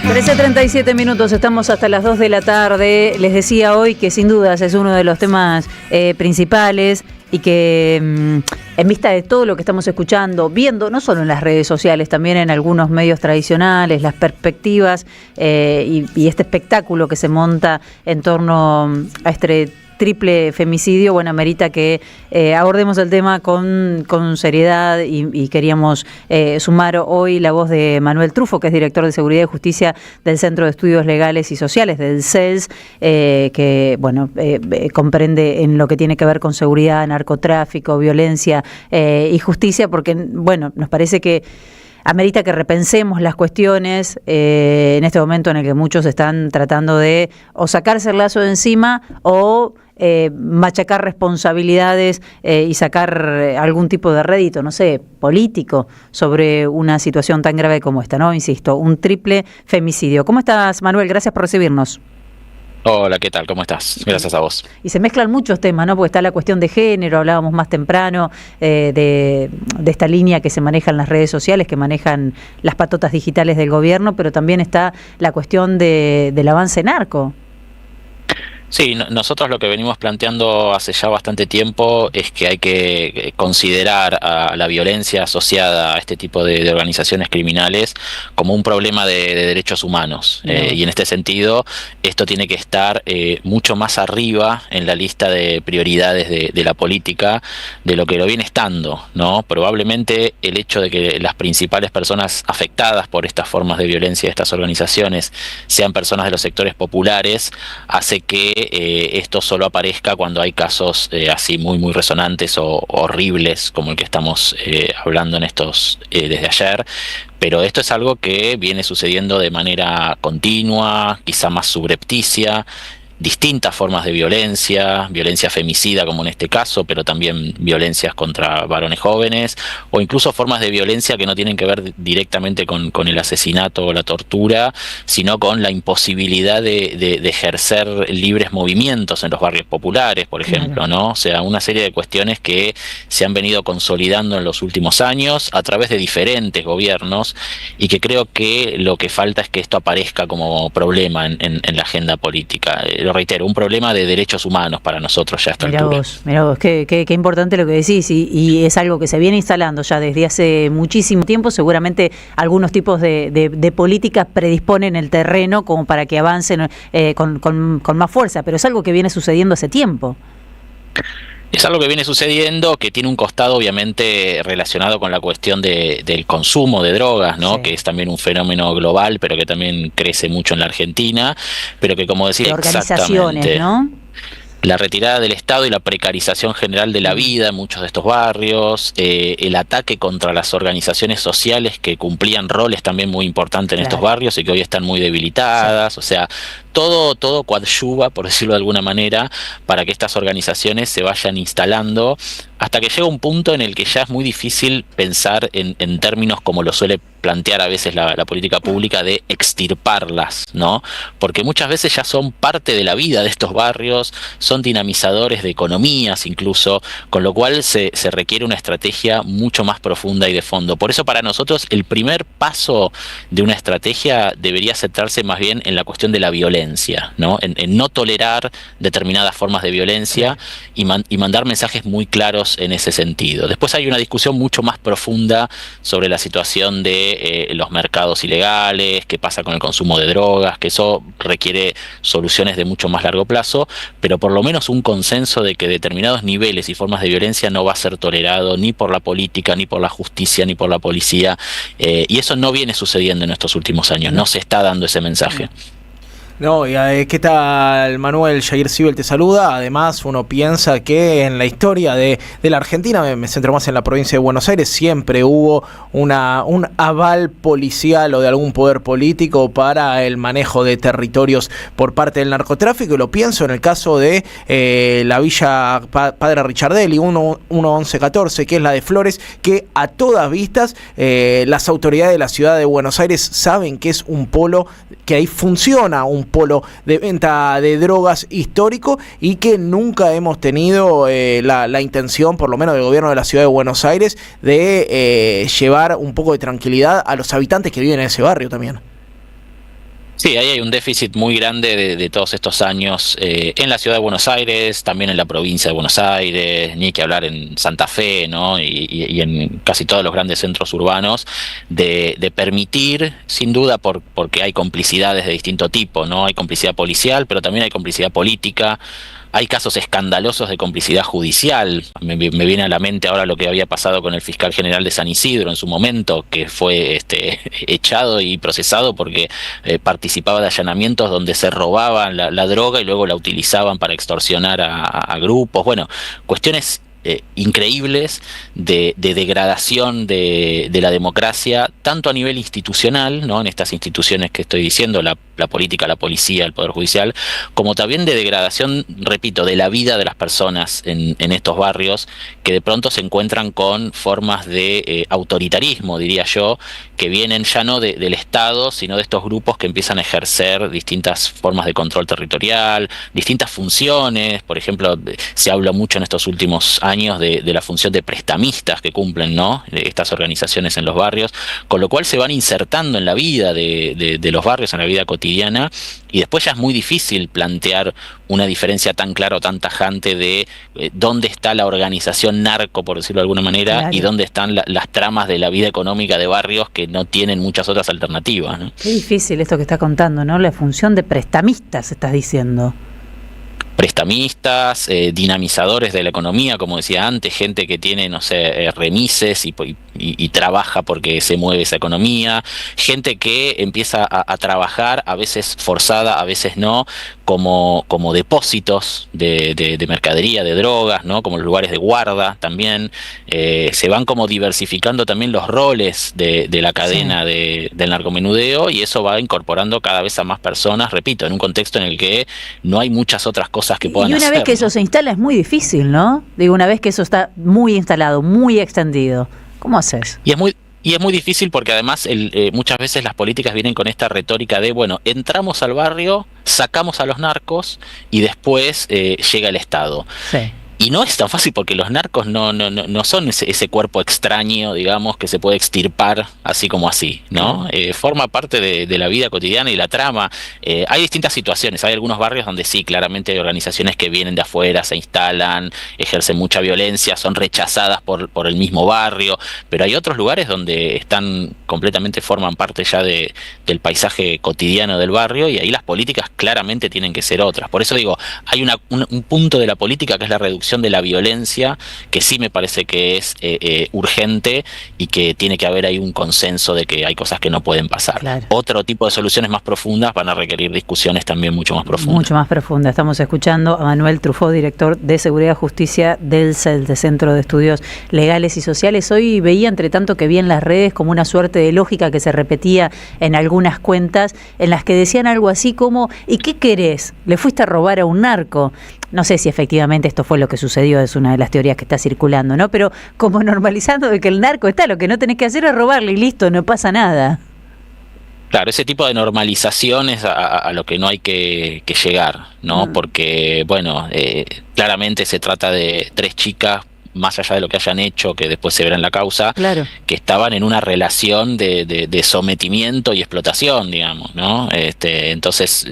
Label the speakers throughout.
Speaker 1: 13:37, estamos hasta las 2 de la tarde. Les decía hoy que sin dudas es uno de los temas principales y que en vista de todo lo que estamos escuchando, viendo, no solo en las redes sociales, también en algunos medios tradicionales, las perspectivas y este espectáculo que se monta en torno a este triple femicidio, bueno, amerita que abordemos el tema con seriedad y queríamos sumar hoy la voz de Manuel Trufo, que es director de Seguridad y Justicia del Centro de Estudios Legales y Sociales, del CELS, que, bueno, comprende en lo que tiene que ver con seguridad, narcotráfico, violencia y justicia, porque, bueno, nos parece que amerita que repensemos las cuestiones en este momento en el que muchos están tratando de o sacarse el lazo de encima o machacar responsabilidades y sacar algún tipo de rédito, no sé, político, sobre una situación tan grave como esta, ¿no? Insisto, un triple femicidio. ¿Cómo estás, Manuel? Gracias por recibirnos.
Speaker 2: Hola, ¿qué tal? ¿Cómo estás? Gracias a vos.
Speaker 1: Y se mezclan muchos temas, ¿no? Porque está la cuestión de género, hablábamos más temprano de esta línea que se maneja en las redes sociales, que manejan las patotas digitales del gobierno, pero también está la cuestión del avance narco.
Speaker 2: Sí, nosotros lo que venimos planteando hace ya bastante tiempo es que hay que considerar a la violencia asociada a este tipo de organizaciones criminales como un problema de derechos humanos. Y en este sentido, esto tiene que estar mucho más arriba en la lista de prioridades de la política de lo que lo viene estando, ¿no? Probablemente el hecho de que las principales personas afectadas por estas formas de violencia de estas organizaciones sean personas de los sectores populares hace que esto solo aparezca cuando hay casos así muy resonantes o horribles como el que estamos hablando en estos desde ayer, pero esto es algo que viene sucediendo de manera continua, quizá más subrepticia, distintas formas de violencia femicida como en este caso, pero también violencias contra varones jóvenes, o incluso formas de violencia que no tienen que ver directamente con el asesinato o la tortura, sino con la imposibilidad de ejercer libres movimientos en los barrios populares, por ejemplo, ¿no? O sea, una serie de cuestiones que se han venido consolidando en los últimos años a través de diferentes gobiernos y que creo que lo que falta es que esto aparezca como problema en la agenda política. Lo reitero, un problema de derechos humanos para nosotros ya a esta altura.
Speaker 1: Mirá vos, qué importante lo que decís, y es algo que se viene instalando ya desde hace muchísimo tiempo. Seguramente algunos tipos de políticas predisponen el terreno como para que avancen con más fuerza, pero es algo que viene sucediendo hace tiempo.
Speaker 2: Es algo que viene sucediendo, que tiene un costado obviamente relacionado con la cuestión del consumo de drogas, ¿no? Sí. Que es también un fenómeno global, pero que también crece mucho en la Argentina, pero que, como decía, exactamente, ¿no? La retirada del Estado y la precarización general de la vida en muchos de estos barrios, el ataque contra las organizaciones sociales que cumplían roles también muy importantes en estos barrios y que hoy están muy debilitadas, o sea, todo coadyuva, por decirlo de alguna manera, para que estas organizaciones se vayan instalando hasta que llega un punto en el que ya es muy difícil pensar en términos como lo suele plantear a veces la política pública de extirparlas, ¿no? Porque muchas veces ya son parte de la vida de estos barrios, son dinamizadores de economías incluso, con lo cual se requiere una estrategia mucho más profunda y de fondo. Por eso para nosotros el primer paso de una estrategia debería centrarse más bien en la cuestión de la violencia, ¿no? En no tolerar determinadas formas de violencia y mandar mensajes muy claros en ese sentido. Después hay una discusión mucho más profunda sobre la situación de los mercados ilegales, qué pasa con el consumo de drogas, que eso requiere soluciones de mucho más largo plazo, pero por lo menos un consenso de que determinados niveles y formas de violencia no va a ser tolerado ni por la política, ni por la justicia, ni por la policía, y eso no viene sucediendo en estos últimos años, no se está dando ese mensaje.
Speaker 3: No, ¿qué tal, Manuel? Jair Sibel te saluda. Además, uno piensa que en la historia de la Argentina, me centro más en la provincia de Buenos Aires, siempre hubo un aval policial o de algún poder político para el manejo de territorios por parte del narcotráfico, y lo pienso en el caso de la Villa Padre Richardelli, 1114, que es la de Flores, que a todas vistas las autoridades de la ciudad de Buenos Aires saben que es un polo que ahí funciona, un polo de venta de drogas histórico, y que nunca hemos tenido la intención, por lo menos del gobierno de la ciudad de Buenos Aires, de llevar un poco de tranquilidad a los habitantes que viven en ese barrio también.
Speaker 2: Sí, ahí hay un déficit muy grande de todos estos años en la ciudad de Buenos Aires, también en la provincia de Buenos Aires, ni que hablar en Santa Fe, ¿no? Y en casi todos los grandes centros urbanos, de permitir, sin duda, porque hay complicidades de distinto tipo, ¿no? Hay complicidad policial, pero también hay complicidad política. Hay casos escandalosos de complicidad judicial. Me viene a la mente ahora lo que había pasado con el fiscal general de San Isidro en su momento, que fue echado y procesado porque participaba de allanamientos donde se robaban la droga y luego la utilizaban para extorsionar a grupos. Bueno, cuestiones increíbles de degradación de la democracia, tanto a nivel institucional, ¿no? En estas instituciones que estoy diciendo, la política, la policía, el Poder Judicial, como también de degradación, repito, de la vida de las personas en estos barrios, que de pronto se encuentran con formas de autoritarismo, diría yo, que vienen ya no del Estado, sino de estos grupos que empiezan a ejercer distintas formas de control territorial, distintas funciones. Por ejemplo, se habla mucho en estos últimos años de la función de prestamistas que cumplen, ¿no? Estas organizaciones en los barrios, con lo cual se van insertando en la vida de los barrios, en la vida cotidiana, y después ya es muy difícil plantear una diferencia tan clara o tan tajante de dónde está la organización narco, por decirlo de alguna manera, claro, y dónde están las tramas de la vida económica de barrios que no tienen muchas otras alternativas, ¿no?
Speaker 1: Qué difícil esto que está contando, ¿no? La función de prestamistas, estás diciendo.
Speaker 2: Prestamistas, dinamizadores de la economía, como decía antes, gente que tiene, no sé, remises y trabaja porque se mueve esa economía, gente que empieza a trabajar, a veces forzada, a veces no, como depósitos de mercadería, de drogas, ¿no? Como los lugares de guarda también. Se van como diversificando también los roles de la cadena, sí, del narcomenudeo, y eso va incorporando cada vez a más personas, repito, en un contexto en el que no hay muchas otras cosas que puedan hacer.
Speaker 1: Y una vez que eso se instala es muy difícil, ¿no? Digo, una vez que eso está muy instalado, muy extendido, ¿cómo haces?
Speaker 2: Y es muy difícil porque además muchas veces las políticas vienen con esta retórica de, bueno, entramos al barrio, sacamos a los narcos y después llega el Estado. Sí. Y no es tan fácil porque los narcos no son ese cuerpo extraño, digamos, que se puede extirpar así como así, ¿no? Forma parte de la vida cotidiana y la trama. Hay distintas situaciones. Hay algunos barrios donde sí, claramente hay organizaciones que vienen de afuera, se instalan, ejercen mucha violencia, son rechazadas por el mismo barrio, pero hay otros lugares donde están completamente, forman parte ya del paisaje cotidiano del barrio, y ahí las políticas claramente tienen que ser otras. Por eso digo, hay un punto de la política que es la reducción de la violencia, que sí me parece que es urgente y que tiene que haber ahí un consenso de que hay cosas que no pueden pasar. Claro. Otro tipo de soluciones más profundas van a requerir discusiones también mucho más profundas.
Speaker 1: Mucho más profundas. Estamos escuchando a Manuel Truffaut, director de Seguridad y Justicia del CEL, de Centro de Estudios Legales y Sociales. Hoy veía, entre tanto, que vi en las redes como una suerte de lógica que se repetía en algunas cuentas, en las que decían algo así como: ¿y qué querés? ¿Le fuiste a robar a un narco? No sé si efectivamente esto fue lo que sucedió, es una de las teorías que está circulando, ¿no? Pero como normalizando de que el narco está, lo que no tenés que hacer es robarle y listo, no pasa nada.
Speaker 2: Claro, ese tipo de normalización es a lo que no hay que llegar, ¿no? Porque, bueno, claramente se trata de 3 chicas, más allá de lo que hayan hecho, que después se verá en la causa, claro, que estaban en una relación de sometimiento y explotación, digamos, ¿no? Entonces,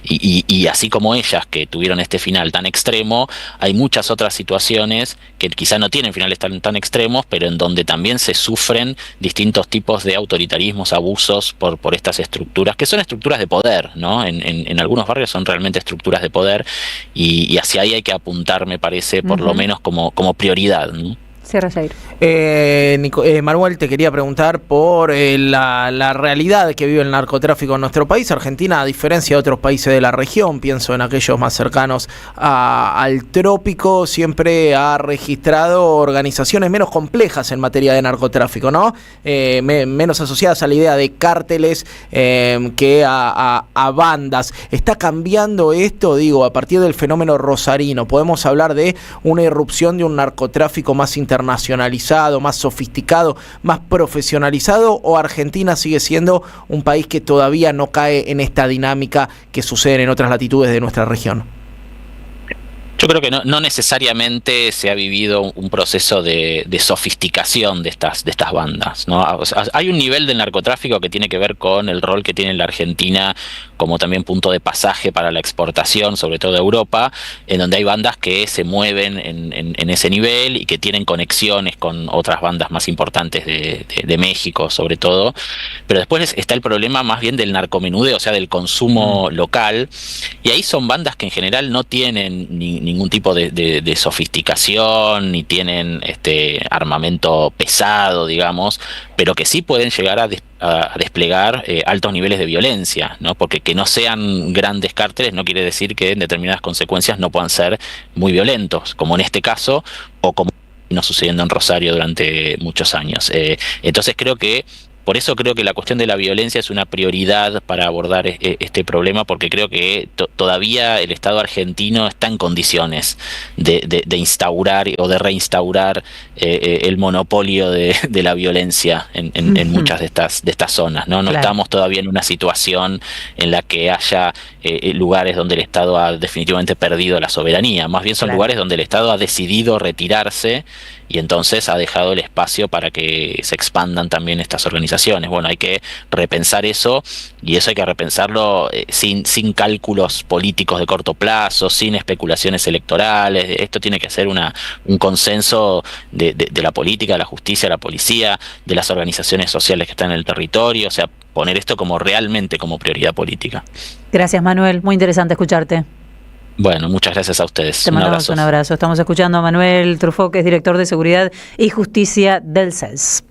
Speaker 2: y así como ellas que tuvieron este final tan extremo, hay muchas otras situaciones que quizá no tienen finales tan extremos, pero en donde también se sufren distintos tipos de autoritarismos, abusos por estas estructuras, que son estructuras de poder, ¿no? En algunos barrios son realmente estructuras de poder, y hacia ahí hay que apuntar, me parece, por lo menos como prioridad, ¿no?
Speaker 1: Cierra, Jair.
Speaker 3: Manuel, te quería preguntar por la realidad que vive el narcotráfico en nuestro país. Argentina, a diferencia de otros países de la región, pienso en aquellos más cercanos al trópico, siempre ha registrado organizaciones menos complejas en materia de narcotráfico, ¿no? Menos asociadas a la idea de cárteles que a bandas. ¿Está cambiando esto? Digo, a partir del fenómeno rosarino, ¿podemos hablar de una irrupción de un narcotráfico más internacionalizado, más sofisticado, más profesionalizado, o Argentina sigue siendo un país que todavía no cae en esta dinámica que sucede en otras latitudes de nuestra región?
Speaker 2: Yo creo que no necesariamente se ha vivido un proceso de sofisticación de estas bandas, ¿no? O sea, hay un nivel del narcotráfico que tiene que ver con el rol que tiene la Argentina como también punto de pasaje para la exportación, sobre todo de Europa, en donde hay bandas que se mueven en ese nivel y que tienen conexiones con otras bandas más importantes de México, sobre todo. Pero después está el problema más bien del narcomenudeo, o sea, del consumo local, y ahí son bandas que en general no tienen ningún tipo de sofisticación, ni tienen armamento pesado, digamos, pero que sí pueden llegar a desplegar altos niveles de violencia, ¿no? Porque que no sean grandes cárteles no quiere decir que en determinadas consecuencias no puedan ser muy violentos, como en este caso, o como vino sucediendo en Rosario durante muchos años. Entonces por eso creo que la cuestión de la violencia es una prioridad para abordar este problema, porque creo que todavía el Estado argentino está en condiciones de instaurar o de reinstaurar el monopolio de la violencia en muchas de estas zonas, ¿no? No
Speaker 1: Claro.
Speaker 2: estamos todavía en una situación en la que haya lugares donde el Estado ha definitivamente perdido la soberanía. Más bien son
Speaker 1: Claro.
Speaker 2: lugares donde el Estado ha decidido retirarse y entonces ha dejado el espacio para que se expandan también estas organizaciones. Bueno, hay que repensar eso, y eso hay que repensarlo sin cálculos políticos de corto plazo, sin especulaciones electorales. Esto tiene que ser un consenso de la política, de la justicia, de la policía, de las organizaciones sociales que están en el territorio, o sea, poner esto realmente como prioridad política.
Speaker 1: Gracias, Manuel. Muy interesante escucharte.
Speaker 2: Bueno, muchas gracias a ustedes.
Speaker 1: Te mandamos un abrazo. Estamos escuchando a Manuel Truffaut, que es director de Seguridad y Justicia del CELS.